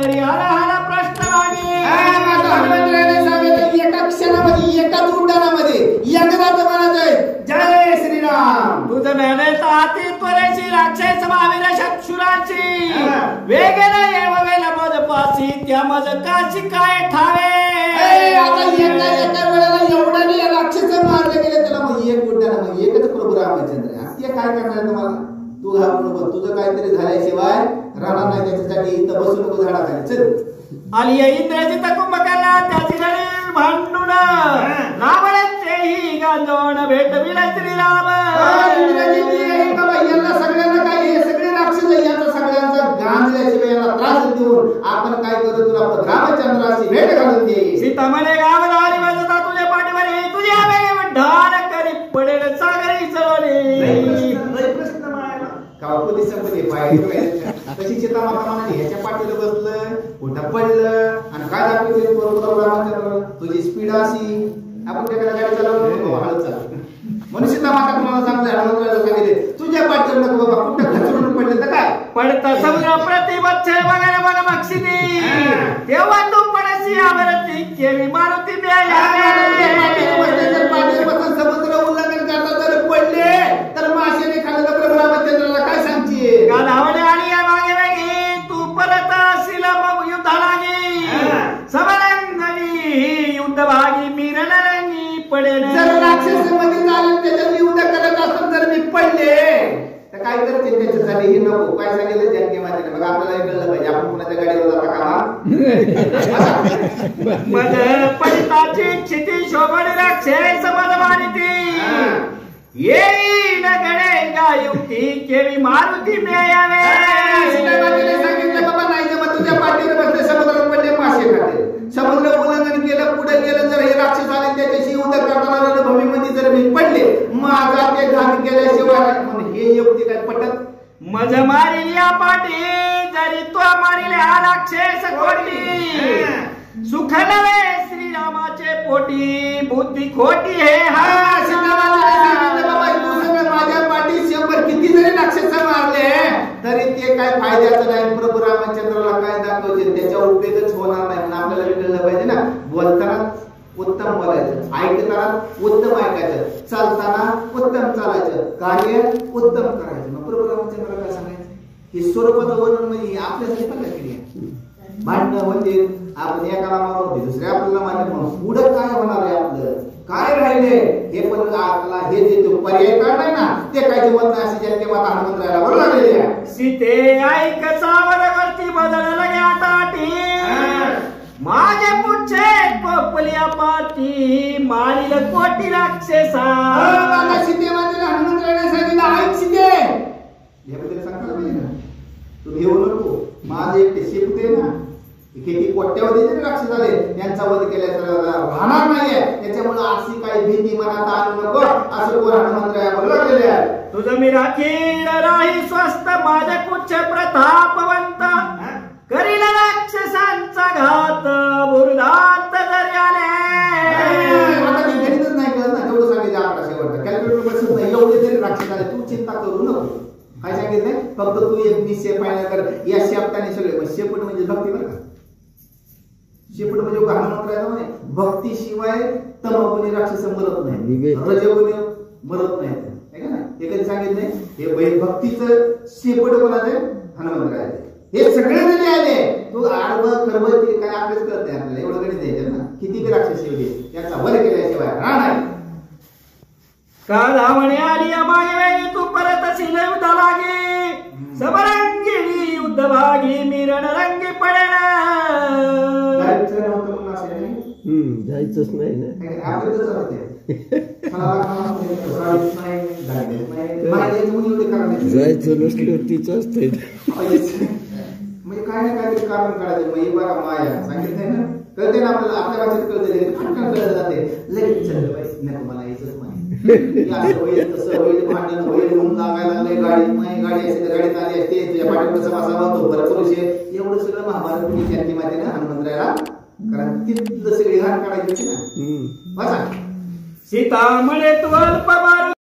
तरी आला प्रश्न मागे हनुमंतरायाने सांगितलं एका क्षणामध्ये एकाच उड्डाणामध्ये एकदाच म्हणायचंय जय श्रीराम. तुझं मेहनत हाती त्वरेची राक्षस महावीर शक्षुराची वेगेला येवेला मज पासी त्या मज काची काय ठावे. आता एका वेळेला एवढा नाही राक्षस मारले गेले त्याला मग एक उड्डाण मग एकच प्रभू रामचंद्र ते काय करणार तुम्हाला. तू घाबरू नको तुझं काहीतरी झाल्याशिवाय राहणार नाही त्याच्यासाठी इथं बसू नको झाडाखाली चल. आली इंद्रजित कुंभकर्णा त्याची गडी भांडून रावणाचेही गांजोण भेटविल श्रीराम. यांना सगळ्यांना काय हे सगळे राक्षस यांचा सगळ्यांचा गांजल्याशिवाय यांना त्रास देऊन आपण काय करू तुला रामचंद्राची भेट घालून दे. सीता म्हणे गावदारी वाजता तुझ्या पाठीवर तुझ्या वेळी ढाल करी पडेल सागरी चळवली. कशी चिता माता ह्याच्या पाठीला बसलं कुठं पडलं आणि काय दाखवते रामचंद्र तुझी स्पीड अशी आपण त्याला गाडी चालवतो हळद चालव म्हणून सीता माता तुम्हाला सांगितले तुझ्या पाठीवर नको बाबा कुठं घसरून पडलं तर काय पडता समुद्र प्रतिबच्छ बघायला बघा बक्षिनी तेव्हा तू पडशी आवरती केवी मारुती समुद्र उल्लंघन करता जर पडले तर माशेने खाल्लं तर रामचंद्राला काय सांगते का धावणे आणि या मागे वेगी तू परत असील मग युद्ध लागी समरंगणी युद्ध भागी मिरणरंगी पडेल. जर राक्षस मध्ये झाले त्याच्यात युद्ध करत असत जर मी पडले तर काय करते त्याच्यासाठी हे नको काय सांगितलं जनके माते मग आपल्याला कळलं पाहिजे आपण कुणाच्या गाडीवर जाता कामा मग पडिताची क्षिती शोभन राक्षस मद मारिती येई न गणेगा युक्ती केवी मारुती मेयावे. सांगितलं बाबा नाही जमत तुझ्या पाठीवर बसले समुद्रात पडले मासे खाते समुद्र उल्लंघन केलं पुढे गेलं जर हे राक्षस आले त्याच्याशी युद्ध करताना रणभूमीमध्ये जर मी पडले माझा ते घात केल्याशिवाय म्हणून हे युक्ती काय पटत. मज मारिल या पाठी जरी तो मारिल हा राक्षस कोटी सुख नवे श्रीरामाचे पोटी बुद्धी खोटी हे हा. माझ्या पाठी 100 किती जरी राक्षस मारले तरी ते काय फायद्याचं नाही. प्रभू रामचंद्राला काय दाखवायचे त्याच्या उपयोगच होणार नाही म्हणून आपल्याला कळलं पाहिजे ना. बोलताना उत्तम बोलायचं ऐकताना उत्तम ऐकायचं चालताना उत्तम चालायचं कार्य उत्तम करायचं. मग प्रभू रामचंद्राला काय सांगायचं हे स्वरूपाचं वर्णन म्हणजे आपल्यासाठी पण केली भांडणं म्हणजे आपण एकाला मारून दुसऱ्या आपल्याला मारले म्हणून पुढं काय होणार आहे आपलं काय राहिले हे पण आपला हे जे पर्याय काढलाय ना ते काय जमत नाही अशी जनते माता हनुमंतरायाला बरोबर लागलेली आहे. सीते ऐक सावरवरती बदलला गया ताटी माझे पुच्छे कोपलिया पाटी मारिल कोटी राक्षसा. सीते मातेला हनुमंतरायाने सांगितलं ऐक सीते याबद्दल सांगता पाहिजे ना तू घेऊ नको माझे एकटे शिकते ना किती कोट्यावधी जरी राक्षस झाले त्यांचा वध केल्याचा राहणार नाहीये त्याच्यामुळे अशी काही भीती मनात आणू नको असं कोण हनुमंतरायावर लागलेले आहे. तुझं मी राखील राही स्वस्त माझे पुच्छ प्रतापवंत करील राक्षसांचा घात बुरुदात जरी आले. आता मी गणितच नाही कळत ना तेवढं सांगितलं आपला शेवटचं कॅल्क्युलेटर बसत नाही एवढे जरी राक्षस झाले तू चिंता करू नको. काय सांगितलंय फक्त तू एक निश्चय पाहिला कर या शेपटाने सगळे शेपट म्हणजे भक्ती बरं का. शेपट म्हणजे हनुमंतरायाला म्हणे भक्तीशिवाय तमगुणी राक्षस मरत नाही रजगुणी मरत नाही हे कधी सांगितलंय. हे भक्तीचं शेपट कोणाचे हनुमंतरायाचे हे सगळे जरी आले तू आडवं कर्म काय अभ्यास करत नाही आपल्याला एवढं गणित द्यायचं ना किती बी राक्षस येऊ दे त्याचा वध केल्याशिवाय राहणार का धावणे आली मागे वेळी तू परत अशी युद्ध लागे समरंगी युद्ध भागी मिरण रंगी पडेल. जायचंच नाही ना जायचं नसलं तीच असते म्हणजे काय ना काय कारण काढायचं मग बघा माया सांगितलंय ना कळते ना आपल्याला आपल्या भाषेत कळते फटकन कळत जाते लगेच चाललं पाहिजे नको मला यायचंच नाही होईल तसं होईल भांडण होईल म्हणून सांगायला लागले गाडी असेल तर गाडीत आली असते तुझ्या पाठीवर समासा होतो बरं पुरुष एवढं सगळं महाभारत तुम्ही त्यांची माहिती ना हनुमंतरायाला कारण तिथलं सगळी घाण काढायची ना. सीता म्हणे तू अल्प